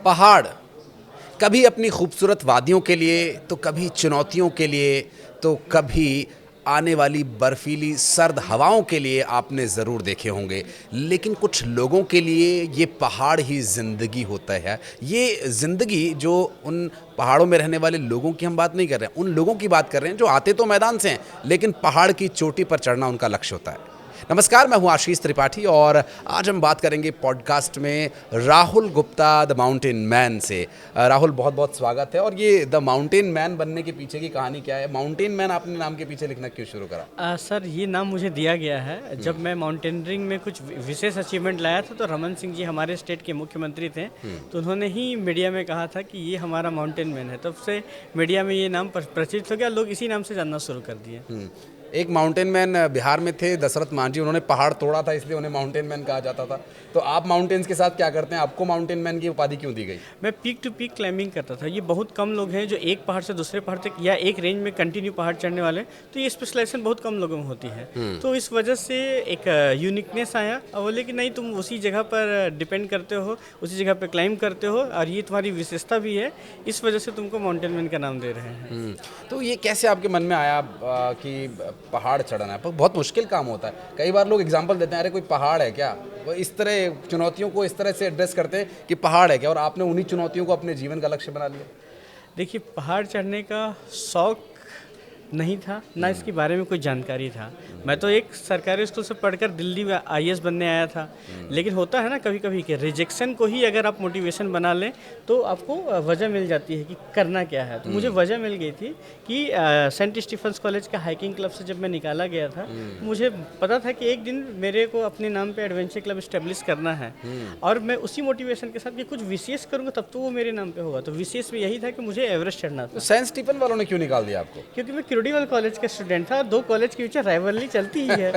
पहाड़ कभी अपनी खूबसूरत वादियों के लिए, तो कभी चुनौतियों के लिए, तो कभी आने वाली बर्फीली सर्द हवाओं के लिए आपने ज़रूर देखे होंगे। लेकिन कुछ लोगों के लिए ये पहाड़ ही ज़िंदगी होता है। ये ज़िंदगी जो उन पहाड़ों में रहने वाले लोगों की हम बात नहीं कर रहे हैं, उन लोगों की बात कर रहे हैं जो आते तो मैदान से हैं, लेकिन पहाड़ की चोटी पर चढ़ना उनका लक्ष्य होता है। नमस्कार, मैं हूं आशीष त्रिपाठी और आज हम बात करेंगे पॉडकास्ट में Rahul Gupta the mountain man से। राहुल, बहुत बहुत स्वागत है। और ये द माउंटेन मैन बनने के पीछे की कहानी क्या है? माउंटेन मैन आपने नाम के पीछे लिखना क्यों शुरू करा? सर, ये नाम मुझे दिया गया है जब मैं माउंटेनरिंग में कुछ विशेष अचीवमेंट लाया था, तो रमन सिंह जी हमारे स्टेट के मुख्यमंत्री थे, तो उन्होंने ही मीडिया में कहा था कि ये हमारा माउंटेन मैन है। तब से मीडिया में ये नाम प्रचलित हो गया, लोग इसी नाम से जानना शुरू कर दिए। एक माउंटेन मैन बिहार में थे, दशरथ मांझी, उन्होंने पहाड़ तोड़ा था इसलिए उन्हें माउंटेन मैन कहा जाता था। तो आप माउंटेन्स के साथ क्या करते हैं? आपको माउंटेन मैन की उपाधि क्यों दी गई? मैं पीक टू पीक क्लाइंबिंग करता था। ये बहुत कम लोग हैं जो एक पहाड़ से दूसरे पहाड़ तक या एक रेंज में कंटिन्यू पहाड़ चढ़ने वाले, तो ये स्पेशलाइजेशन बहुत कम लोगों में होती है। तो इस वजह से एक यूनिकनेस आया और बोले कि नहीं, तुम उसी जगह पर डिपेंड करते हो, उसी जगह पर क्लाइंब करते हो और ये तुम्हारी विशेषता भी है, इस वजह से तुमको माउंटेन मैन का नाम दे रहे हैं। तो ये कैसे आपके मन में आया कि पहाड़ चढ़ना है? बहुत मुश्किल काम होता है। कई बार लोग एग्जांपल देते हैं, अरे कोई पहाड़ है क्या? वो इस तरह चुनौतियों को इस तरह से एड्रेस करते हैं कि पहाड़ है क्या, और आपने उन्हीं चुनौतियों को अपने जीवन का लक्ष्य बना लिया। देखिए, पहाड़ चढ़ने का शौक नहीं था, ना इसके बारे में कोई जानकारी था। मैं तो एक सरकारी स्कूल से पढ़कर दिल्ली में आईएएस बनने आया था। लेकिन होता है ना कभी कभी कि रिजेक्शन को ही अगर आप मोटिवेशन बना लें तो आपको वजह मिल जाती है कि करना क्या है। तो मुझे वजह मिल गई थी कि सेंट स्टीफेंस कॉलेज का हाइकिंग क्लब से जब मैं निकाला गया था, मुझे पता था कि एक दिन मेरे को अपने नाम पे एडवेंचर क्लब इस्टेब्लिश करना है और मैं उसी मोटिवेशन के साथ कि कुछ विशेष करूँगा तब तो वो मेरे नाम पे होगा। तो विशेष में यही था कि मुझे एवरेस्ट चढ़ना तो था। सेंट स्टीफन वालों ने क्यों निकाल दिया आपको? क्योंकि मैं क्यूडीवल कॉलेज का स्टूडेंट था, दो कॉलेज के बीच राइवलरी चलती ही है।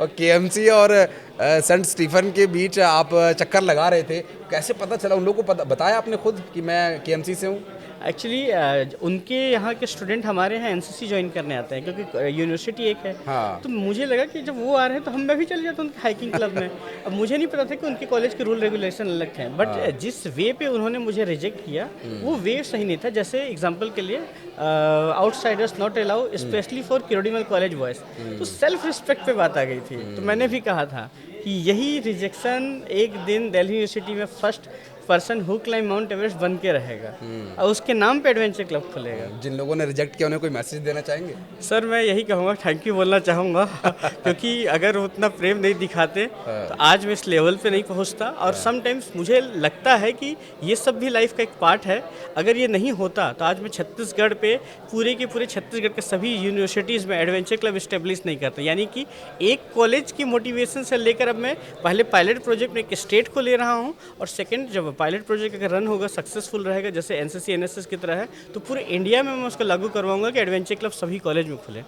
और केएमसी और सेंट स्टीफन के बीच आप चक्कर लगा रहे थे, कैसे पता चला? उन लोगों को बताया आपने खुद कि मैं केएमसी से हूँ? एक्चुअली उनके यहाँ के स्टूडेंट हमारे यहाँ एनसीसी ज्वाइन करने आते हैं क्योंकि यूनिवर्सिटी एक है। हाँ। तो मुझे लगा कि जब वो आ रहे हैं तो मैं भी चले जाता उनके हाइकिंग क्लब में। अब मुझे नहीं पता था कि उनके कॉलेज के रूल रेगुलेशन अलग थे, बट जिस वे पे उन्होंने मुझे रिजेक्ट किया वो वे सही नहीं था। जैसे एग्जाम्पल के लिए outsiders not allow specially for क्यूडीवल कॉलेज बॉयज, तो सेल्फ रिस्पेक्ट पे बात आ गई थी। तो मैंने भी कहा था कि यही रिजेक्शन एक दिन दिल्ली यूनिवर्सिटी में first person who climb mount Everest बन के रहेगा और उसके नाम पे एडवेंचर क्लब खुलेगा। जिन लोगों ने रिजेक्ट किया उन्हें कोई मैसेज देना चाहेंगे? सर, मैं यही कहूँगा, थैंक यू बोलना चाहूँगा क्योंकि अगर वो उतना प्रेम नहीं दिखाते तो आज मैं इस लेवल पे नहीं पहुँचता। और समटाइम्स मुझे लगता है कि ये सब भी लाइफ का एक पार्ट है। अगर ये नहीं होता तो आज मैं छत्तीसगढ़ पे पूरे के पूरे छत्तीसगढ़ के सभी यूनिवर्सिटीज़ में एडवेंचर क्लब इस्टेब्लिश नहीं करता। यानी कि एक कॉलेज की मोटिवेशन से लेकर अब मैं पहले पायलट प्रोजेक्ट में एक स्टेट को ले रहा हूँ और सेकेंड जब पायलट प्रोजेक्ट अगर रन होगा, सक्सेसफुल रहेगा जैसे एनसीसी एनएसएस की तरह है, तो पूरे इंडिया में मैं उसको लागू करवाऊंगा कि एडवेंचर क्लब सभी कॉलेज में खुले।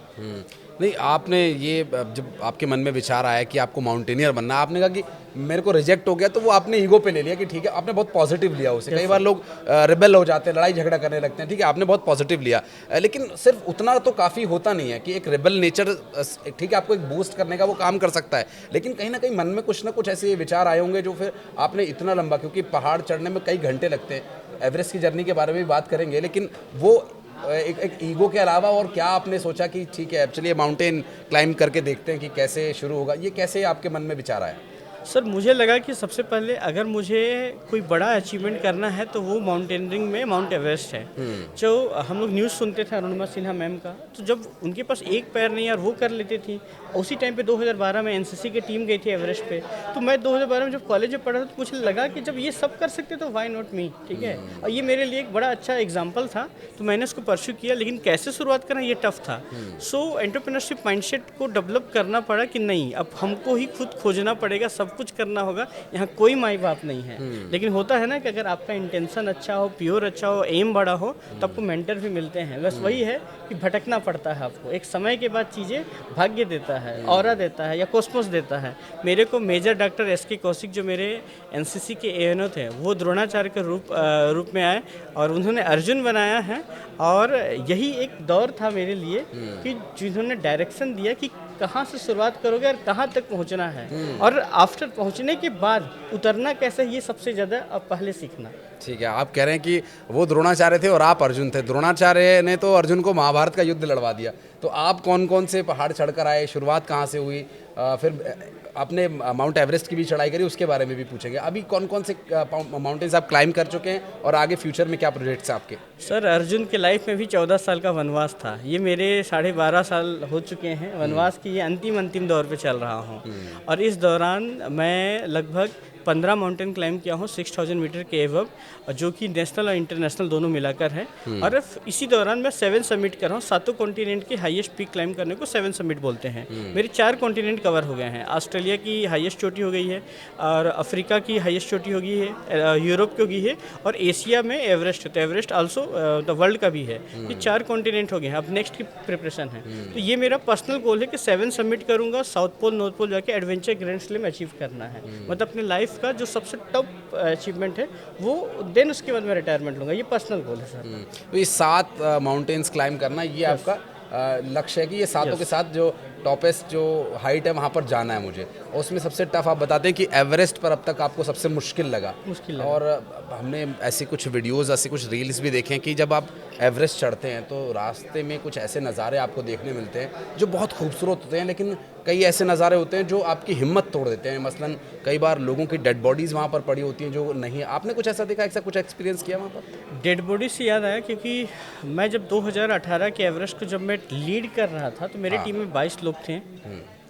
नहीं, आपने ये जब आपके मन में विचार आया कि आपको माउंटेनियर बनना, आपने कहा कि मेरे को रिजेक्ट हो गया, तो वो आपने ईगो पे ले लिया कि ठीक है, आपने बहुत पॉजिटिव लिया उसे। कई बार लोग रिबेल हो जाते हैं, लड़ाई झगड़ा करने लगते हैं, ठीक है, आपने बहुत पॉजिटिव लिया। लेकिन सिर्फ उतना तो काफ़ी होता नहीं है कि एक रिबेल नेचर, ठीक है, आपको एक बूस्ट करने का वो काम कर सकता है, लेकिन कहीं ना कहीं मन में कुछ ना कुछ ऐसे विचार आए होंगे जो फिर आपने इतना लंबा, क्योंकि पहाड़ चढ़ने में कई घंटे लगते हैं, एवरेस्ट की जर्नी के बारे में भी बात करेंगे, लेकिन वो एक ईगो के अलावा और क्या आपने सोचा कि ठीक है, चलिए माउंटेन क्लाइंब करके देखते हैं कि कैसे शुरू होगा? ये कैसे आपके मन में विचार आया? सर, मुझे लगा कि सबसे पहले अगर मुझे कोई बड़ा अचीवमेंट करना है तो वो माउंटेनरिंग में माउंट एवरेस्ट है। जो हम लोग न्यूज़ सुनते थे अरुणिमा सिन्हा मैम का, तो जब उनके पास एक पैर नहीं और वो कर लेती थी, उसी टाइम पे 2012 में एनसीसी की टीम गई थी एवरेस्ट पे, तो मैं 2012 में जब कॉलेज में पढ़ा था तो मुझे लगा कि जब ये सब कर सकते तो वाई नॉट मी, ठीक है। और ये मेरे लिए एक बड़ा अच्छा एग्जाम्पल था, तो मैंने उसको परस्यू किया, लेकिन कैसे शुरुआत करना ये टफ था। सो एंटरप्रेन्योरशिप माइंडसेट को डेवलप करना पड़ा कि नहीं, अब हमको ही खुद खोजना पड़ेगा, सब कुछ करना होगा, यहाँ कोई माई बाप नहीं है। लेकिन होता है ना कि अगर आपका इंटेंशन अच्छा हो, प्योर अच्छा हो, एम बड़ा हो, तो आपको मेंटर भी मिलते हैं। बस वही है कि भटकना पड़ता है आपको, एक समय के बाद चीज़ें भाग्य देता है, ऑरा देता है या कॉस्मोस देता है। मेरे को मेजर डॉक्टर एसके कौशिक जो मेरे एनसीसी के एएनओ थे, वो द्रोणाचार्य के रूप में आए और उन्होंने अर्जुन बनाया है। और यही एक दौर था मेरे लिए कि जिन्होंने डायरेक्शन दिया कि कहाँ से शुरुआत करोगे और कहाँ तक पहुँचना है, और आफ्टर पहुँचने के बाद उतरना कैसे, ये सबसे ज़्यादा अब पहले सीखना। ठीक है, आप कह रहे हैं कि वो द्रोणाचार्य थे और आप अर्जुन थे। द्रोणाचार्य ने तो अर्जुन को महाभारत का युद्ध लड़वा दिया, तो आप कौन कौन से पहाड़ चढ़कर आए, शुरुआत कहाँ से हुई, फिर आपने माउंट एवरेस्ट की भी चढ़ाई करी, उसके बारे में भी पूछेंगे। अभी कौन कौन से माउंटेन्स आप क्लाइंब कर चुके हैं और आगे फ्यूचर में क्या प्रोजेक्ट्स हैं आपके? सर, अर्जुन के लाइफ में भी 14 साल का वनवास था। ये मेरे 12.5 साल हो चुके हैं वनवास की, ये अंतिम दौर पे चल रहा हूँ। और इस दौरान मैं लगभग 15 माउंटेन क्लाइंब किया हूँ 6000 मीटर के एबव, जो कि नेशनल और इंटरनेशनल दोनों मिलाकर है। और इसी दौरान मैं 7 समिट कर रहा हूँ। 7 कॉन्टिनेंट की हाईएस्ट पीक क्लाइंब करने को 7 समिट बोलते हैं। मेरे 4 कॉन्टिनेंट कवर हो गए हैं। ऑस्ट्रेलिया की हाईएस्ट चोटी हो गई है, और अफ्रीका की हाईएस्ट चोटी हो गई है, यूरोप की हो गई है, और एशिया में एवरेस्ट है। तो एवरेस्ट आल्सो द वर्ल्ड का भी है। ये 4 कॉन्टिनेंट हो गए हैं। अब नेक्स्ट की प्रिपरेशन है। तो ये मेरा पर्सनल गोल है कि 7 समिट करूँगा, साउथ पोल नॉर्थ पोल जाके एडवेंचर ग्रैंड स्लैम अचीव करना है। मतलब अपने लाइफ का जो सबसे टॉप अचीवमेंट है वो, देन उसके बाद मैं रिटायरमेंट लूँगा। ये पर्सनल गोल है सर। तो ये 7 माउंटेन्स क्लाइंब करना, ये आपका लक्ष्य है कि ये सातों के साथ जो टॉपेस्ट जो हाइट है वहाँ पर जाना है मुझे। और उसमें सबसे टफ आप बताते हैं कि एवरेस्ट पर अब तक आपको सबसे मुश्किल लगा। और हमने ऐसी कुछ वीडियोस, ऐसी कुछ रील्स भी देखे हैं कि जब आप एवरेस्ट चढ़ते हैं तो रास्ते में कुछ ऐसे नज़ारे आपको देखने मिलते हैं जो बहुत खूबसूरत होते हैं, लेकिन कई ऐसे नज़ारे होते हैं जो आपकी हिम्मत तोड़ देते हैं। मसलन कई बार लोगों की डेड बॉडीज़ वहाँ पर पड़ी होती हैं जो नहीं, आपने कुछ ऐसा देखा, ऐसा कुछ एक्सपीरियंस किया वहाँ पर? डेड बॉडी से याद आया, क्योंकि मैं जब 2018 के एवरेस्ट को जब मैं लीड कर रहा था तो मेरे टीम में 22 लोग थे।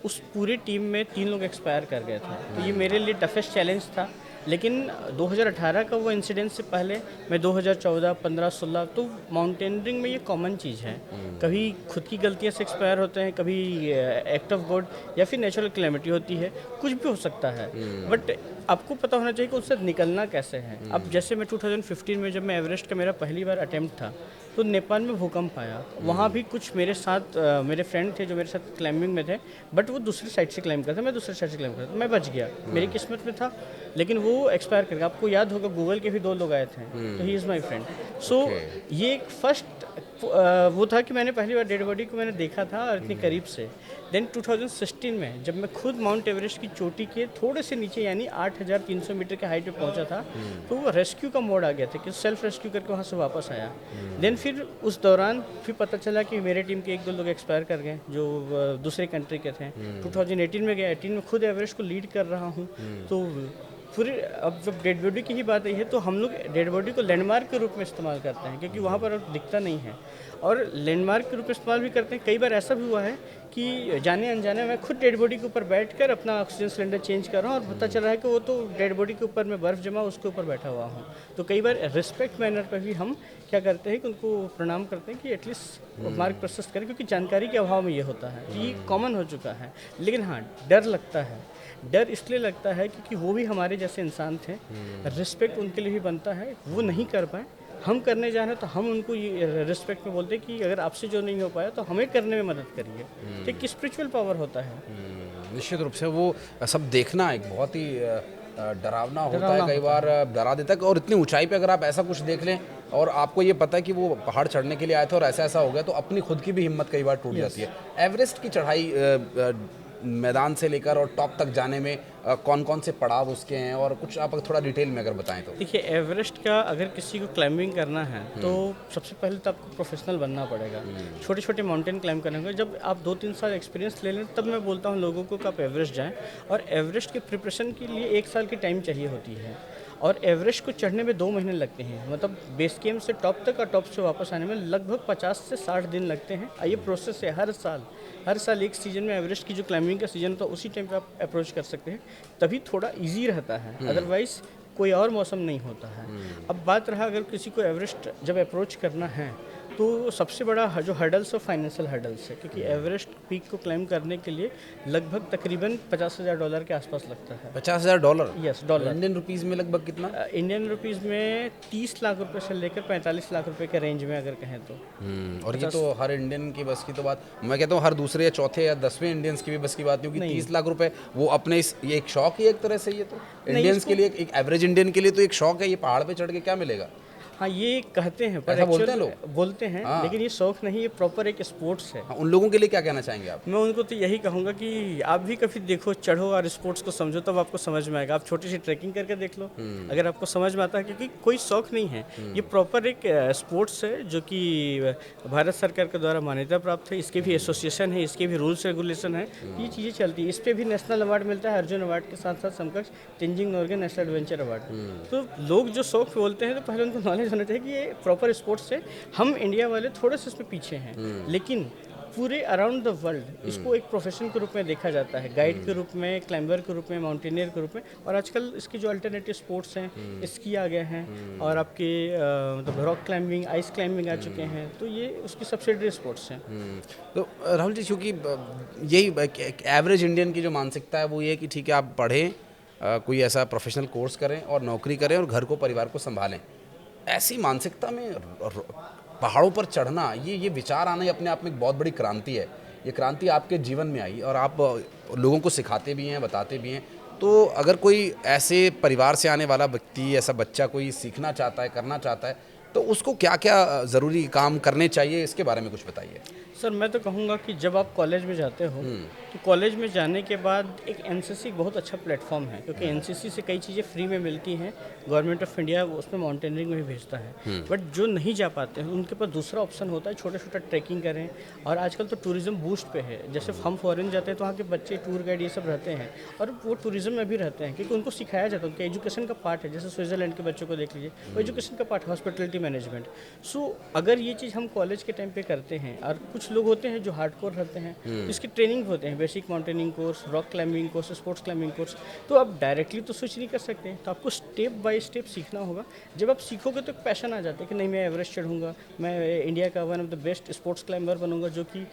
उस पूरी टीम में 3 लोग एक्सपायर कर गए थे। तो ये मेरे लिए टफेस्ट चैलेंज था। लेकिन 2018 का वो इंसिडेंट से पहले मैं 2014, 15, 16, तो माउंटेनियरिंग में ये कॉमन चीज़ है। कभी खुद की गलतियों से एक्सपायर होते हैं, कभी एक्ट ऑफ गॉड, या फिर नेचुरल क्लैमिटी होती है, कुछ भी हो सकता है। बट आपको पता होना चाहिए कि उससे निकलना कैसे है। अब जैसे मैं 2015 में जब मैं एवरेस्ट का मेरा पहली बार अटैम्प्ट था, तो नेपाल में भूकंप आया। वहाँ भी कुछ मेरे साथ मेरे फ्रेंड थे जो मेरे साथ क्लाइंबिंग में थे, बट वो दूसरी साइड से क्लाइंब करते, मैं दूसरी साइड से क्लाइंब करता, मैं बच गया, मेरी किस्मत में था। लेकिन वो एक्सपायर कर गया। आपको याद होगा गूगल के भी 2 लोग आए थे, तो ही इज़ माई फ्रेंड। सो ये एक फर्स्ट वो था कि मैंने पहली बार डेड बॉडी को मैंने देखा था और इतनी करीब से। देन 2016 में जब मैं खुद माउंट एवरेस्ट की चोटी के थोड़े से नीचे यानी 8300 मीटर के हाइट पे पहुंचा था, तो वो रेस्क्यू का मोड आ गया था कि सेल्फ रेस्क्यू करके वहाँ से वापस आया। देन फिर उस दौरान फिर पता चला कि मेरे टीम के 1-2 लोग एक्सपायर कर गए जो दूसरे कंट्री के थे। 2018 में गया, 18 में खुद एवरेस्ट को लीड कर रहा हूँ। तो फिर अब जब डेड बॉडी की ही बात आई है तो हम लोग डेड बॉडी को लैंडमार्क के रूप में इस्तेमाल करते हैं, क्योंकि वहाँ पर अब दिखता नहीं है, और लैंडमार्क के रूप में इस्तेमाल भी करते हैं। कई बार ऐसा भी हुआ है कि जाने अनजाने मैं खुद डेड बॉडी के ऊपर बैठकर अपना ऑक्सीजन सिलेंडर चेंज कर रहा हूँ, और पता चल रहा है कि वो तो डेड बॉडी के ऊपर में बर्फ़ जमा उसके ऊपर बैठा हुआ हूँ। तो कई बार रिस्पेक्ट मैनर पर भी हम क्या करते हैं कि उनको प्रणाम करते हैं कि एटलीस्ट मार्ग प्रशस्त करें, क्योंकि जानकारी के अभाव में ये होता है। ये कॉमन हो चुका है। लेकिन हाँ, डर लगता है। डर इसलिए लगता है क्योंकि वो भी हमारे जैसे इंसान थे, रिस्पेक्ट उनके लिए भी बनता है। वो नहीं कर पाए, हम करने जा रहे हैं, तो हम उनको ये रिस्पेक्ट में बोलते हैं कि अगर आपसे जो नहीं हो पाया तो हमें करने में मदद करिए। तो एक स्पिरिचुअल पावर होता है। निश्चित रूप से वो सब देखना एक बहुत ही डरावना होता है, कई बार डरा देता है। और इतनी ऊंचाई पे अगर आप ऐसा कुछ देख लें और आपको ये पता है कि वो पहाड़ चढ़ने के लिए आए थे और ऐसा ऐसा हो गया, तो अपनी खुद की भी हिम्मत कई बार टूट जाती है। एवरेस्ट की चढ़ाई मैदान से लेकर और टॉप तक जाने में कौन कौन से पड़ाव उसके हैं, और कुछ आप थोड़ा डिटेल में अगर बताएं तो। देखिए, एवरेस्ट का अगर किसी को क्लाइंबिंग करना है तो सबसे पहले तो आपको प्रोफेशनल बनना पड़ेगा। छोटे छोटे माउंटेन क्लाइंब करने को जब आप 2-3 साल एक्सपीरियंस ले लें, तब मैं बोलता हूँ लोगों को कि आप एवरेस्ट जाएँ। और एवरेस्ट के प्रिपरेशन के लिए 1 साल की टाइम चाहिए होती है, और एवरेस्ट को चढ़ने में 2 महीने लगते हैं। मतलब बेस कैंप से टॉप तक और टॉप से वापस आने में लगभग 50 से 60 दिन लगते हैं। ये प्रोसेस है हर साल एक सीज़न में एवरेस्ट की जो क्लाइंबिंग का सीज़न होता है उसी टाइम पे आप अप्रोच कर सकते हैं, तभी थोड़ा इजी रहता है। अदरवाइज़ कोई और मौसम नहीं होता है। अब बात रहा अगर किसी को एवरेस्ट जब अप्रोच करना है तो सबसे बड़ा जो हर्डल्स है फाइनेंशियल हर्डल्स है, क्योंकि एवरेस्ट पीक को क्लाइंब करने के लिए लगभग तकरीबन $50,000 के आसपास लगता है। $50,000? Yes, dollar. इंडियन रुपीज़ में लगभग कितना? इंडियन रुपीज़ में 30 लाख रुपए से लेकर 45 लाख रुपए के रेंज में अगर कहें तो। और ये तो हर इंडियन की बस की तो बात, मैं कहता हूँ हर दूसरे या चौथे या 10वें इंडियंस की भी बस की बात नहीं होगी। 30 लाख रुपए वो अपने ये एक शौक ही एक तरह से, ये तो इंडियंस के लिए, एक एवरेज इंडियन के लिए तो एक शौक है। ये पहाड़ पे चढ़ के क्या मिलेगा? हाँ, ये कहते हैं पर ऐसा बोलते हैं एक्चुअल बोलते हैं, हाँ। लेकिन ये शौक नहीं, ये प्रॉपर एक स्पोर्ट्स है। हाँ, उन लोगों के लिए क्या कहना चाहेंगे आप? मैं उनको तो यही कहूँगा कि आप भी कभी देखो, चढ़ो और स्पोर्ट्स को समझो, तब आपको समझ में आएगा। आप छोटी सी ट्रैकिंग करके देख लो, अगर आपको समझ में आता है, क्योंकि कोई शौक नहीं है, ये प्रॉपर एक स्पोर्ट्स है जो कि भारत सरकार के द्वारा मान्यता प्राप्त है। इसके भी एसोसिएशन है, इसके भी रूल्स रेगुलेशन है, ये चीज़ें चलती है। इस पर भी नेशनल अवार्ड मिलता है, अर्जुन अवार्ड के साथ साथ समकक्ष Tenzing Norgay national adventure award. तो लोग जो शौक बोलते हैं, तो पहले उनको नॉलेज होना चाहिए कि ये प्रॉपर स्पोर्ट्स है। हम इंडिया वाले थोड़े से इसमें पीछे हैं, लेकिन पूरे अराउंड द वर्ल्ड इसको एक प्रोफेशन के रूप में देखा जाता है, गाइड के रूप में, क्लाइंबर के रूप में, माउंटेनियर के रूप में। और आजकल इसकी जो अल्टरनेटिव स्पोर्ट्स हैं, स्की आ गए हैं, और आपके मतलब रॉक क्लाइंबिंग, आइस क्लाइंबिंग आ चुके हैं, तो ये उसकी सब्सिडरी स्पोर्ट्स हैं। तो राहुल जी, चूँकि यही एक एवरेज इंडियन की जो मानसिकता है वो ये है कि ठीक है, आप पढ़ें, कोई ऐसा प्रोफेशनल कोर्स करें और नौकरी करें और घर को, परिवार को संभालें। ऐसी मानसिकता में पहाड़ों पर चढ़ना, ये विचार आना, ये अपने आप में एक बहुत बड़ी क्रांति है। ये क्रांति आपके जीवन में आई और आप लोगों को सिखाते भी हैं, बताते भी हैं। तो अगर कोई ऐसे परिवार से आने वाला व्यक्ति, ऐसा बच्चा कोई सीखना चाहता है, करना चाहता है, तो उसको क्या क्या ज़रूरी काम करने चाहिए, इसके बारे में कुछ बताइए। सर, मैं तो कहूँगा कि जब आप कॉलेज में जाते हो, तो कॉलेज में जाने के बाद एक एनसीसी बहुत अच्छा प्लेटफॉर्म है, क्योंकि एनसीसी से कई चीज़ें फ्री में मिलती हैं। गवर्नमेंट ऑफ इंडिया उसमें माउंटेनियरिंग में भी भेजता है, बट जो नहीं जा पाते हैं उनके पास दूसरा ऑप्शन होता है, छोटा छोटा ट्रैकिंग करें। और आजकल तो टूरिज्म बूस्ट पे है, जैसे हम फॉरेन जाते हैं तो वहाँ के बच्चे टूर गाइड ये सब रहते हैं, और वो टूरिज्म में भी रहते हैं, क्योंकि उनको सिखाया जाता है, उनके एजुकेशन का पार्ट है। जैसे स्विट्जरलैंड के बच्चों को देख लीजिए, वो एजुकेशन का पार्ट है, हॉस्पिटलिटी मैनेजमेंट। सो अगर ये चीज़ हम कॉलेज के टाइम पे करते हैं, और कुछ लोग होते हैं जो हार्डकोर रहते हैं, तो इसकी ट्रेनिंग होते हैं, basic mountaineering course, rock climbing course, sports climbing course. तो आप डायरेक्टली तो स्विच नहीं कर सकते हैं, तो आपको स्टेप बाय स्टेप सीखना होगा। जब आप सीखोगे तो एक पैशन आ जाता है कि नहीं, मैं एवरेस्ट चढ़ूंगा, मैं इंडिया का one of the best sports climber बनूंगा, जो कि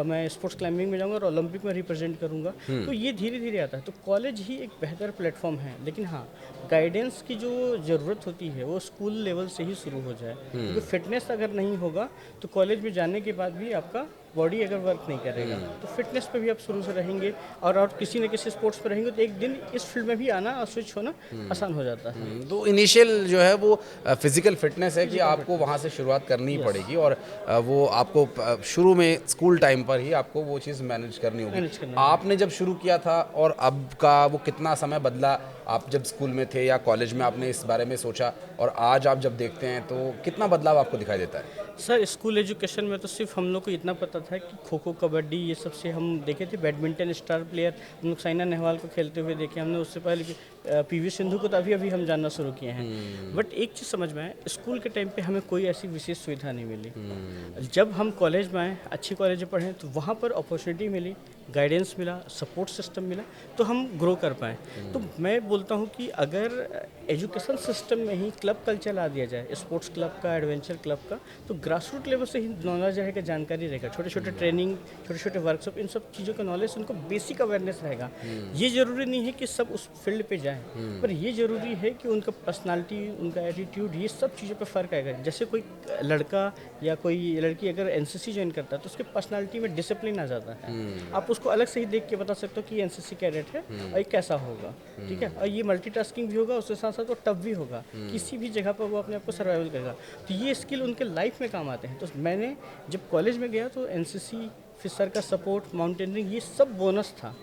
मैं स्पोर्ट्स क्लाइंबिंग में जाऊंगा और ओलंपिक में रिप्रेजेंट करूंगा। तो ये धीरे धीरे आता है। तो कॉलेज ही एक बेहतर प्लेटफॉर्म है, लेकिन हाँ, गाइडेंस की जो ज़रूरत होती है वो स्कूल लेवल से ही शुरू हो जाए, क्योंकि फिटनेस अगर नहीं होगा तो कॉलेज में जाने के बाद भी आपका बॉडी अगर वर्क नहीं करेगा, तो फिटनेस पे भी आप शुरू से रहेंगे, और किसी न किसी स्पोर्ट्स पे रहेंगे, तो एक दिन इस फील्ड में भी आना और स्विच होना आसान हो जाता है। तो इनिशियल जो है वो फिजिकल फिटनेस है कि आपको वहाँ से शुरुआत करनी पड़ेगी, और वो आपको शुरू में स्कूल टाइम पर ही आपको वो चीज़ मैनेज करनी होगी। आपने जब शुरू किया था और अब का वो कितना समय बदला? आप जब स्कूल में थे या कॉलेज में आपने इस बारे में सोचा, और आज आप जब देखते हैं तो कितना बदलाव आपको दिखाई देता है? सर, स्कूल एजुकेशन में तो सिर्फ हम लोग को इतना पता था कि खो खो, कबड्डी, ये सब से हम देखे थे। बैडमिंटन स्टार प्लेयर हम लोग साइना नेहवाल को खेलते हुए देखे हमने, उससे पहले पीवी सिंधु को तो अभी हम जानना शुरू किए हैं। बट एक चीज़ समझ में आए, स्कूल के टाइम पे हमें कोई ऐसी विशेष सुविधा नहीं मिली। जब हम कॉलेज में आए, अच्छी कॉलेज में पढ़े, तो वहाँ पर अपॉर्चुनिटी मिली, गाइडेंस मिला, सपोर्ट सिस्टम मिला, तो हम ग्रो कर पाएँ। तो मैं बोलता हूँ कि अगर एजुकेशन सिस्टम में ही क्लब कल्चर ला दिया जाए, स्पोर्ट्स क्लब का, एडवेंचर क्लब का, तो ग्रास रूट लेवल से ही नॉलेज रहेगा, जानकारी रहेगा, छोटे छोटे ट्रेनिंग, छोटे छोटे वर्कशॉप, इन सब चीज़ों का नॉलेज, उनको बेसिक अवेयरनेस रहेगा। ये ज़रूरी नहीं है कि सब उस फील्ड पे जाएं, पर ये ज़रूरी है कि उनका पर्सनालिटी, उनका एटीट्यूड, ये सब चीज़ों पे फ़र्क आएगा। जैसे कोई लड़का या कोई लड़की अगर एनसीसी ज्वाइन करता है, तो उसके पर्सनालिटी में डिसिप्लिन आ जाता है। आप उसको अलग से ही देख के बता सकते हो कि एनसीसी कैडेट है और ये कैसा होगा, ठीक है। और ये मल्टीटास्किंग भी होगा, उसके साथ साथ वो टफ भी होगा, किसी भी जगह पर वो अपने आप को सर्वाइवल करेगा। तो ये स्किल उनके लाइफ में काम आते हैं। तो मैंने जब कॉलेज में गया तो एनसीसी, फिर सर का सपोर्ट, माउंटेनियरिंग, ये सब बोनस था।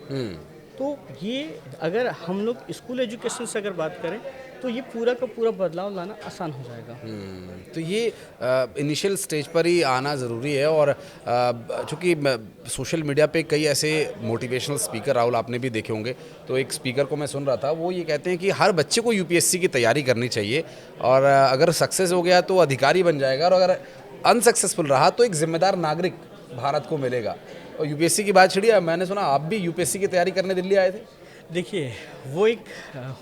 तो ये अगर हम लोग स्कूल एजुकेशन से अगर बात करें, तो ये पूरा का पूरा बदलाव लाना आसान हो जाएगा। तो ये इनिशियल स्टेज पर ही आना ज़रूरी है। और चूँकि सोशल मीडिया पे कई ऐसे मोटिवेशनल स्पीकर, राहुल, आपने भी देखे होंगे, तो एक स्पीकर को मैं सुन रहा था, वो ये कहते हैं कि हर बच्चे को यूपीएससी की तैयारी करनी चाहिए, और अगर सक्सेस हो गया तो अधिकारी बन जाएगा, और अगर अनसक्सेसफुल रहा तो एक जिम्मेदार नागरिक भारत को मिलेगा। और यूपीएससी की बात छिड़िए, मैंने सुना आप भी यूपीएससी की तैयारी करने दिल्ली आए थे। देखिए, वो एक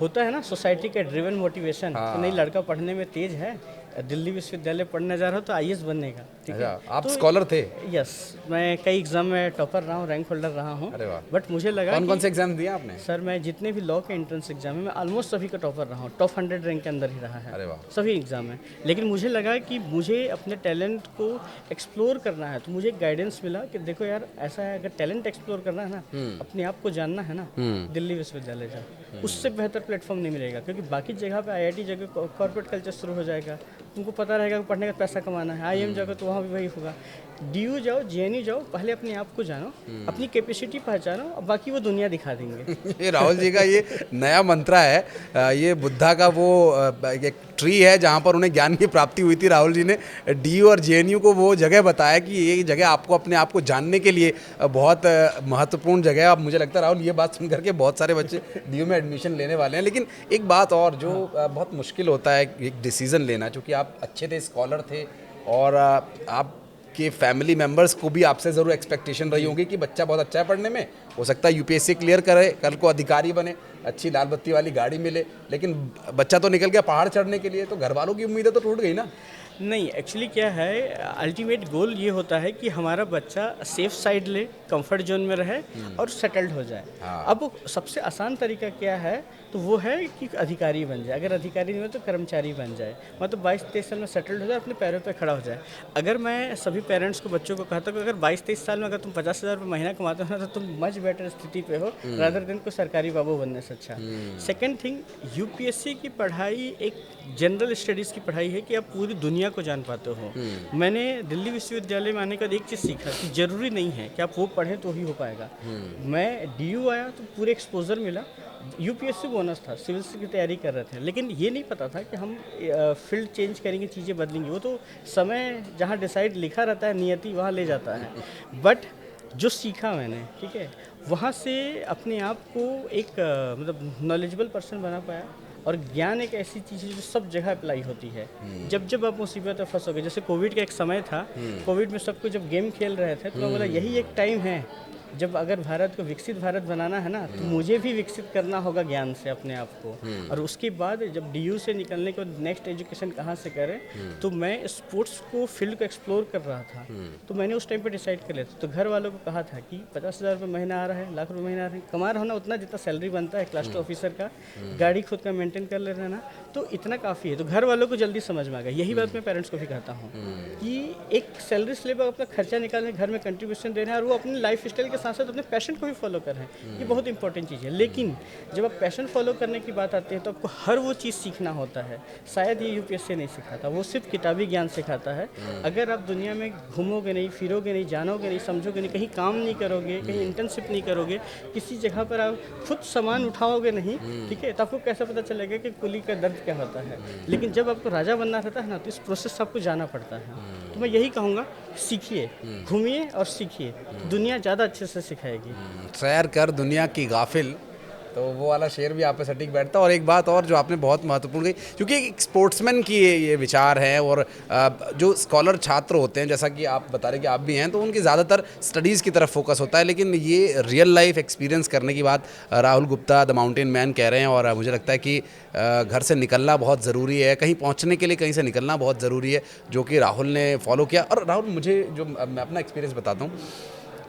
होता है ना सोसाइटी का ड्रिवन मोटिवेशन, कि नहीं, लड़का पढ़ने में तेज है, दिल्ली विश्वविद्यालय पढ़ने जा रहा हो तो आईएएस बनने का, ठीक है। आप तो स्कॉलर थे? यस, मैं कई एग्जाम में टॉपर रहा हूँ, रैंक होल्डर रहा हूँ। अरे वाह। बट मुझे लगा कौन कौन से एग्जाम दिए आपने? सर, मैं जितने भी लॉ के एंट्रेंस एग्जाम है, मैं ऑलमोस्ट सभी का टॉपर रहा हूँ, टॉप 100 रैंक के अंदर ही रहा है। अरे वाह। सभी एग्जाम में। लेकिन मुझे लगा कि मुझे अपने टैलेंट को एक्सप्लोर करना है, तो मुझे गाइडेंस मिला कि देखो यार, ऐसा है, अगर टैलेंट एक्सप्लोर करना है ना, अपने आप को जानना है ना, दिल्ली विश्वविद्यालय जा। उससे बेहतर प्लेटफॉर्म नहीं मिलेगा, क्योंकि बाकी जगह पे आईआईटी जगह कॉर्पोरेट कल्चर शुरू हो जाएगा, तुमको पता रहेगा कि पढ़ने का पैसा कमाना है, IIM जाओगे तो वहाँ भी वही होगा। DU जाओ, JNU जाओ, पहले अपने आप को जानो, अपनी कैपेसिटी पहचानो, और बाकी वो दुनिया दिखा देंगे। ये राहुल जी का ये नया मंत्र है। ये बुद्धा का वो एक ट्री है जहाँ पर उन्हें ज्ञान की प्राप्ति हुई थी। राहुल जी ने DU और JNU को वो जगह बताया कि ये जगह आपको अपने आप को जानने के लिए बहुत महत्वपूर्ण जगह है। अब मुझे लगता है राहुल ये बात सुन करके बहुत सारे बच्चे DU में एडमिशन लेने वाले हैं। लेकिन एक बात और जो बहुत मुश्किल होता है एक डिसीज़न लेना, चूँकि आप अच्छे थे, स्कॉलर थे, और आप कि फैमिली मेम्बर्स को भी आपसे ज़रूर एक्सपेक्टेशन रही होगी कि बच्चा बहुत अच्छा है पढ़ने में, हो सकता है UPSC क्लियर करे, कल को अधिकारी बने, अच्छी लाल बत्ती वाली गाड़ी मिले, लेकिन बच्चा तो निकल गया पहाड़ चढ़ने के लिए, तो घर वालों की उम्मीदें तो टूट गई ना। नहीं, एक्चुअली क्या है, अल्टीमेट गोल ये होता है कि हमारा बच्चा सेफ साइड ले, कंफर्ट जोन में रहे और सेटल्ड हो जाए। अब सबसे आसान तरीका क्या है, तो वो है कि अधिकारी बन जाए। अगर अधिकारी नहीं हो तो कर्मचारी बन जाए, मतलब 22-23 साल में सेटल्ड हो जाए, अपने पैरों पे खड़ा हो जाए। अगर मैं सभी पेरेंट्स को, बच्चों को कहता हूँ कि अगर 22-23 साल में अगर तुम 50,000 रुपये महीना कमाते हो ना, तो तुम मच बेटर स्थिति पे हो रादर देन को सरकारी बाबू बनने से अच्छा। सेकेंड थिंग, UPSC की पढ़ाई एक जनरल स्टडीज़ की पढ़ाई है कि आप पूरी दुनिया को जान पाते हो। मैंने दिल्ली विश्वविद्यालय में आने का एक चीज़ सीखा कि ज़रूरी नहीं है कि आप वो पढ़ें तो ही हो पाएगा। मैं DU आया तो पूरे एक्सपोजर मिला, UPSC बोनस था, सिविल की तैयारी कर रहे थे, लेकिन ये नहीं पता था कि हम फील्ड चेंज करेंगे, चीज़ें बदलेंगी। वो तो समय जहाँ डिसाइड लिखा रहता है, नियति वहाँ ले जाता है। बट जो सीखा मैंने, ठीक है, वहाँ से अपने आप को एक मतलब नॉलेजेबल पर्सन बना पाया। और ज्ञान एक ऐसी चीज़ है जो सब जगह अप्लाई होती है। जब आप मुसीबत में फंसोगे, जैसे कोविड का एक समय था, कोविड में सबको जब गेम खेल रहे थे, तो मैं बोला यही एक टाइम है जब अगर भारत को विकसित भारत बनाना है ना, तो मुझे भी विकसित करना होगा ज्ञान से अपने आप को। और उसके बाद जब DU से निकलने के बाद नेक्स्ट एजुकेशन कहाँ से करें, तो मैं स्पोर्ट्स को फील्ड को एक्सप्लोर कर रहा था। तो मैंने उस टाइम पे डिसाइड कर लिया था। तो घर वालों को कहा था कि 50,000 रुपये महीना आ रहा है, लाख रुपये महीना आ रहे हैं, कमा रहा हो ना उतना जितना सैलरी बनता है क्लास 2 ऑफिसर का, गाड़ी खुद का मेंटेन कर ले रहे ना, तो इतना काफ़ी है। तो घर वालों को जल्दी समझ में आ गया। यही बात मैं पेरेंट्स को भी कहता हूँ कि एक सैलरी स्लिप अपना खर्चा निकालने, घर में कंट्रीब्यूशन दे रहे हैं, और वो अपनी लाइफ स्टाइल के साथ साथ अपने पैशन को भी फॉलो कर रहे हैं। ये बहुत इंपॉर्टेंट चीज़ है। लेकिन जब आप पैशन फॉलो करने की बात आती है, तो आपको हर वो चीज़ सीखना होता है। शायद ये UPSC नहीं सिखाता, वो सिर्फ किताबी ज्ञान सिखाता है। अगर आप दुनिया में घूमोगे नहीं, फिरोगे नहीं, जानोगे नहीं, समझोगे नहीं, कहीं काम नहीं करोगे, कहीं इंटर्नशिप नहीं करोगे, किसी जगह पर आप खुद सामान उठाओगे नहीं, ठीक है, तो आपको कैसे पता चलेगा कि कुली का दर्द क्या होता है। लेकिन जब आपको राजा बनना रहता है ना, तो इस प्रोसेस से आपको जाना पड़ता है। तो मैं यही कहूँगा, सीखिए, घूमिए और सीखिए, दुनिया ज़्यादा अच्छे से सिखाएगी। सैर कर दुनिया की गाफिल, तो वो वाला शेर भी आप पे सटीक बैठता है। और एक बात और जो आपने बहुत महत्वपूर्ण कही, क्योंकि एक स्पोर्ट्समैन की ये विचार है, और जो स्कॉलर छात्र होते हैं, जैसा कि आप बता रहे कि आप भी हैं, तो उनकी ज़्यादातर स्टडीज़ की तरफ फोकस होता है। लेकिन ये रियल लाइफ एक्सपीरियंस करने की बात Rahul Gupta the mountain man कह रहे हैं। और मुझे लगता है कि घर से निकलना बहुत ज़रूरी है, कहीं पहुँचने के लिए कहीं से निकलना बहुत ज़रूरी है, जो कि राहुल ने फॉलो किया। और राहुल, मुझे जो मैं अपना एक्सपीरियंस बताता हूँ,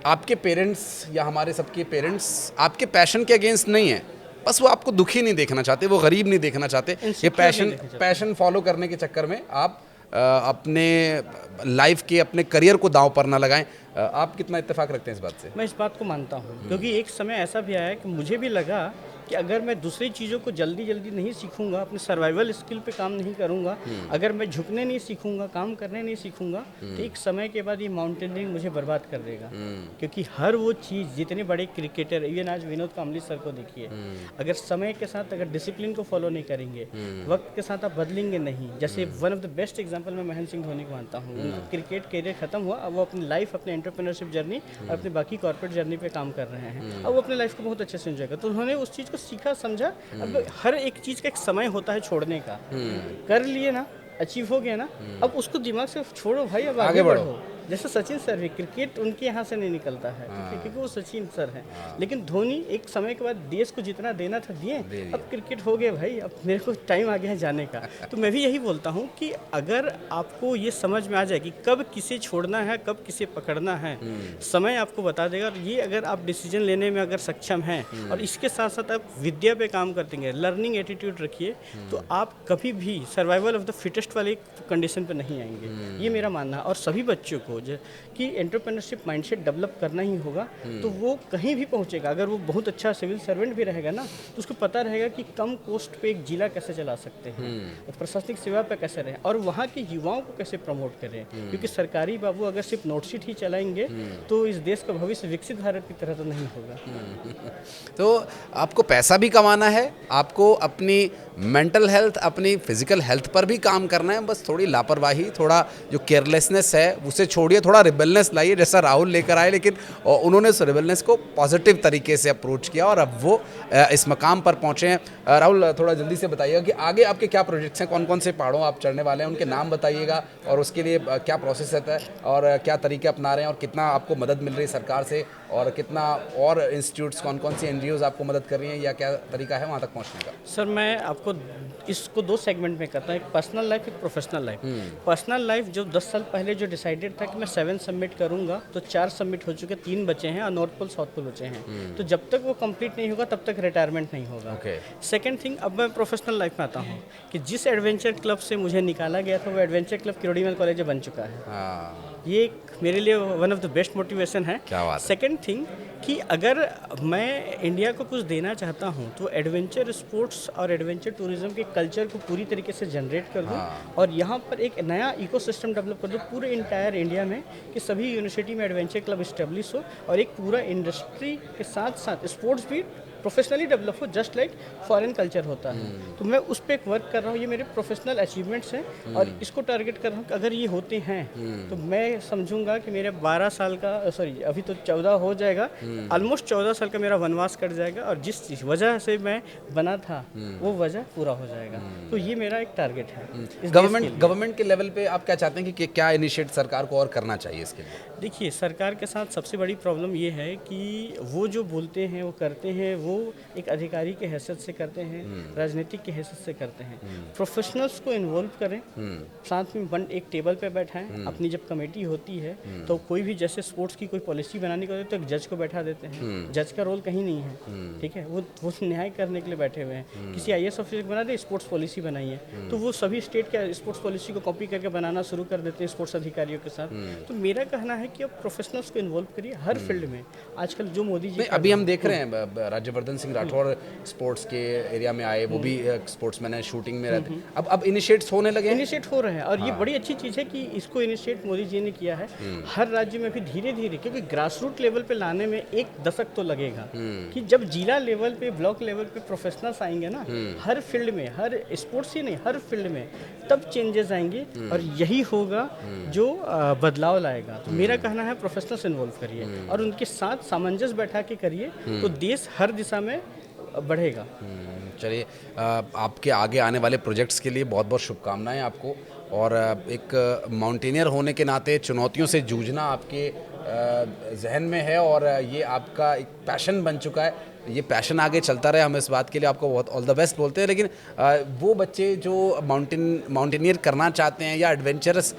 आपके पेरेंट्स या हमारे सबके पेरेंट्स आपके पैशन के अगेंस्ट नहीं है, बस वो आपको दुखी नहीं देखना चाहते, वो गरीब नहीं देखना चाहते। ये पैशन फॉलो करने के चक्कर में आप अपने लाइफ के, अपने करियर को दांव पर ना लगाएं। आप कितना इत्तेफाक रखते हैं इस बात से? मैं इस बात को मानता हूँ, क्योंकि एक समय ऐसा भी आया कि मुझे भी लगा कि अगर मैं दूसरी चीज़ों को जल्दी जल्दी नहीं सीखूंगा, अपने सर्वाइवल स्किल पे काम नहीं करूंगा, अगर मैं झुकने नहीं सीखूंगा, काम करने नहीं सीखूंगा, तो एक समय के बाद ये माउंटेनियरिंग मुझे बर्बाद कर देगा। क्योंकि हर वो चीज़, जितने बड़े क्रिकेटर, इवन आज विनोद कांबली सर को देखिए, अगर समय के साथ अगर डिसिप्लिन को फॉलो नहीं करेंगे, वक्त के साथ आप बदलेंगे नहीं। जैसे one of the best example मैं महेंद्र सिंह धोनी को मानता हूँ। उनका क्रिकेट करियर खत्म हुआ, अब वो अपनी लाइफ, अपने एंटरप्रेन्योरशिप जर्नी और अपनी बाकी कॉर्पोरेट जर्नी पे काम कर रहे हैं। अब वो अपने लाइफ को बहुत अच्छे से एंजॉय कर, तो उन्होंने उस चीज़ को सीखा, समझा। अब हर एक चीज़ का एक समय होता है छोड़ने का। कर लिए ना, अचीव हो गया ना, अब उसको दिमाग से छोड़ो भाई, अब आगे बढ़ो। जैसे सचिन सर भी, क्रिकेट उनके यहाँ से नहीं निकलता है, क्योंकि वो सचिन सर हैं। लेकिन धोनी एक समय के बाद देश को जितना देना था दिए, अब क्रिकेट हो गया भाई, अब मेरे को टाइम आ गया है जाने का। तो मैं भी यही बोलता हूँ कि अगर आपको ये समझ में आ जाए कि कब किसे छोड़ना है, कब किसे पकड़ना है, समय आपको बता देगा। और ये अगर आप डिसीजन लेने में अगर सक्षम हैं, और इसके साथ साथ आप विद्या पे काम करते हैं, लर्निंग एटीट्यूड रखिए, तो आप कभी भी सर्वाइवल ऑफ द फिटेस्ट वाली कंडीशन पे नहीं आएंगे। ये मेरा मानना है। और सभी बच्चों को कि एंटरप्रेन्योरशिप माइंडसेट डेवलप करना ही होगा, तो वो कहीं भी पहुंचेगा। अगर वो बहुत अच्छा सिविल सर्वेंट भी रहेगा ना, तो उसको पता रहेगा कि कम कॉस्ट पे एक जिला कैसे चला सकते हैं, और प्रशासनिक सेवा पे कैसे रहें, और वहाँ के युवाओं को कैसे प्रमोट करें। क्योंकि सरकारी बाबू अगर सिर्फ नोटशीट ही चलाएंगे तो इस देश का भविष्य विकसित भारत की तरह तो नहीं होगा। तो आपको पैसा भी कमाना है, आपको अपनी मेंटल हेल्थ, अपनी फिजिकल हेल्थ पर भी काम करना है। बस थोड़ी लापरवाही, थोड़ा जो केयरलेसनेस है उसे छोड़िए, थोड़ा रिबेलनेस लाइए, जैसा राहुल लेकर आए। लेकिन उन्होंने उस रिबेलनेस को पॉजिटिव तरीके से अप्रोच किया और अब वो इस मकाम पर पहुँचे हैं। राहुल, थोड़ा जल्दी से बताइएगा कि आगे आपके क्या प्रोजेक्ट्स हैं, कौन कौन से पहाड़ों आप चढ़ने वाले हैं, उनके नाम बताइएगा, और उसके लिए क्या प्रोसेस रहता है और क्या तरीके अपना रहे हैं, और कितना आपको मदद मिल रही है सरकार से, और कितना और इंस्टीट्यूट्स, कौन कौन सी एनजीओज आपको मदद कर रही हैं, या क्या तरीका है वहाँ तक पहुँचने का? सर, मैं आपको इसको 2 सेगमेंट में करता हूँ, एक पर्सनल लाइफ, एक प्रोफेशनल लाइफ। पर्सनल लाइफ जो 10 साल पहले जो डिसाइडेड था कि मैं 7 सबमिट करूंगा, तो 4 सबमिट हो चुके, 3 बचे हैं, और नॉर्थ पोल साउथ पोल बचे हैं। तो जब तक वो कंप्लीट नहीं होगा तब तक रिटायरमेंट नहीं होगा। सेकेंड थिंग, अब मैं प्रोफेशनल लाइफ में आता हूँ कि जिस एडवेंचर क्लब से मुझे निकाला गया था, वो एडवेंचर क्लब किरोड़ीमल कॉलेज में बन चुका है। ये एक मेरे लिए one of the best motivation है। क्या बात है। सेकेंड थिंग कि अगर मैं इंडिया को कुछ देना चाहता हूँ तो एडवेंचर स्पोर्ट्स और एडवेंचर टूरिज्म के कल्चर को पूरी तरीके से जनरेट कर दूँ, और यहाँ पर एक नया इकोसिस्टम डेवलप कर दूँ पूरे इंटायर इंडिया में, कि सभी यूनिवर्सिटी में एडवेंचर क्लब इस्टेब्लिश हो, और एक पूरा इंडस्ट्री के साथ साथ स्पोर्ट्स भी प्रोफेशनली डेवलप हो, जस्ट लाइक फॉरेन कल्चर होता है। तो मैं उस पर एक वर्क कर रहा हूँ। ये मेरे प्रोफेशनल अचीवमेंट्स हैं, और इसको टारगेट कर रहा हूँ कि अगर ये होते हैं तो मैं समझूंगा कि मेरे 12 साल का, सॉरी अभी तो 14 हो जाएगा, ऑलमोस्ट 14 साल का मेरा वनवास कट जाएगा, और जिस वजह से मैं बना था वो वजह पूरा हो जाएगा। तो ये मेरा एक टारगेट है। गवर्नमेंट के लेवल पे आप क्या चाहते हैं कि क्या इनिशिएट सरकार को और करना चाहिए इसके लिए? देखिए, सरकार के साथ सबसे बड़ी प्रॉब्लम ये है कि वो जो बोलते हैं वो करते हैं, वो एक अधिकारी के हैसियत से करते हैं, राजनीतिक के हैसियत से करते हैं। प्रोफेशनल्स को इन्वॉल्व करें, साथ में एक टेबल पे बैठाएं। अपनी जब कमेटी होती है तो कोई भी, जैसे स्पोर्ट्स की कोई पॉलिसी बनाने को तो एक जज को बैठा देते हैं। जज का रोल कहीं नहीं है, ठीक है, वो न्याय करने के लिए बैठे हुए हैं। किसी IAS ऑफिसर बना दे, स्पोर्ट्स पॉलिसी बनाइए, तो वो सभी स्टेट के स्पोर्ट्स पॉलिसी को कॉपी करके बनाना शुरू कर देते हैं स्पोर्ट्स अधिकारियों के साथ। तो मेरा कहना है कि अब प्रोफेशनल्स को इन्वॉल्व करिए हर फील्ड में। आजकल जो मोदी जी, अभी हम देख रहे हैं राज्यवर्धन सिंह राठौर स्पोर्ट्स के एरिया में आए, वो भी स्पोर्ट्समैन है, शूटिंग में रहते हैं। अब इनिशिएट्स होने लगे हैं, इनिशिएट हो रहे हैं, और ये बड़ी अच्छी चीज़ है कि इसको इनिशिएट मोदी जी ने किया है। हर राज्य में भी धीरे धीरे, क्योंकि ग्रास रूट लेवल पे लाने में 1 दशक तो लगेगा, कि जब जिला लेवल पे, ब्लॉक लेवल पे प्रोफेशनल्स आएंगे ना, हर फील्ड में, हर स्पोर्ट्स ही नहीं, हर फील्ड में, तब चेंजेस आएंगे, और यही होगा जो बदलाव लाएगा। तो मेरा कहना है प्रोफेशनल्स इन्वॉल्व करिए, और उनके साथ सामंजस्य बैठा के करिए, तो देश हर दिशा में बढ़ेगा। चलिए, आपके आगे आने वाले प्रोजेक्ट्स के लिए बहुत बहुत शुभकामनाएं आपको। और एक माउंटेनियर होने के नाते चुनौतियों से जूझना आपके जहन में है, और ये आपका एक पैशन बन चुका है। ये पैशन आगे चलता रहे, हम इस बात के लिए आपको बहुत ऑल द बेस्ट बोलते हैं। लेकिन वो बच्चे जो माउंटेनियर करना चाहते हैं, या एडवेंचरस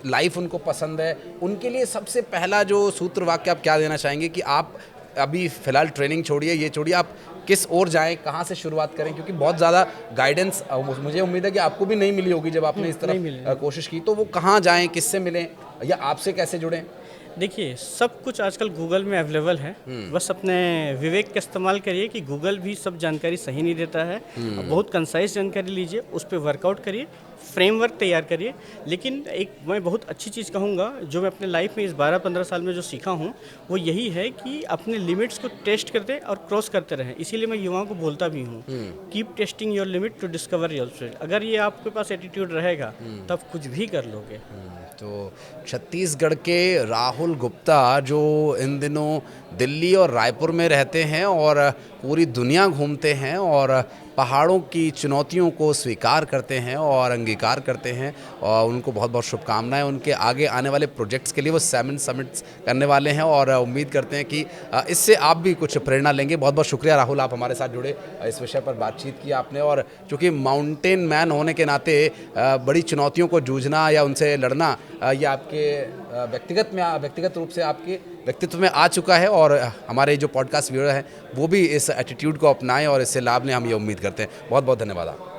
लाइफ उनको पसंद है, उनके लिए सबसे पहला जो सूत्र वाक्य आप क्या देना चाहेंगे कि आप अभी फ़िलहाल ट्रेनिंग छोड़िए, ये छोड़िए, आप किस ओर जाएं, कहाँ से शुरुआत करें? क्योंकि बहुत ज़्यादा गाइडेंस मुझे उम्मीद है कि आपको भी नहीं मिली होगी जब आपने इस तरफ कोशिश की। तो वो कहाँ जाएं, किससे मिलें, या आपसे कैसे जुड़ें? देखिए, सब कुछ आजकल गूगल में अवेलेबल है। बस अपने विवेक का इस्तेमाल करिए कि गूगल भी सब जानकारी सही नहीं देता है। बहुत कंसाइज जानकारी लीजिए, उस पर वर्कआउट करिए, फ्रेमवर्क तैयार करिए। लेकिन एक मैं बहुत अच्छी चीज़ कहूँगा, जो मैं अपने लाइफ में इस 12-15 साल में जो सीखा हूँ, वो यही है कि अपने लिमिट्स को टेस्ट करते और क्रॉस करते रहें। इसीलिए मैं युवाओं को बोलता भी हूँ, keep testing your limit to discover yourself. अगर ये आपके पास एटीट्यूड रहेगा तब कुछ भी कर लोगे। तो छत्तीसगढ़ के राहुल गुप्ता, जो इन दिनों दिल्ली और रायपुर में रहते हैं और पूरी दुनिया घूमते हैं और पहाड़ों की चुनौतियों को स्वीकार करते हैं और अंगीकार करते हैं, और उनको बहुत बहुत शुभकामनाएं। उनके आगे आने वाले प्रोजेक्ट्स के लिए वो 7 समिट्स करने वाले हैं, और उम्मीद करते हैं कि इससे आप भी कुछ प्रेरणा लेंगे। बहुत बहुत शुक्रिया राहुल, आप हमारे साथ जुड़े, इस विषय पर बातचीत की आपने। और चूँकि माउंटेन मैन होने के नाते बड़ी चुनौतियों को जूझना या उनसे लड़ना, ये आपके व्यक्तिगत रूप से आपके व्यक्तित्व में आ चुका है, और हमारे जो पॉडकास्ट व्यूअर हैं वो भी इस एटीट्यूड को अपनाएं और इससे लाभ लें, हम ये उम्मीद करते हैं। बहुत बहुत धन्यवाद आप।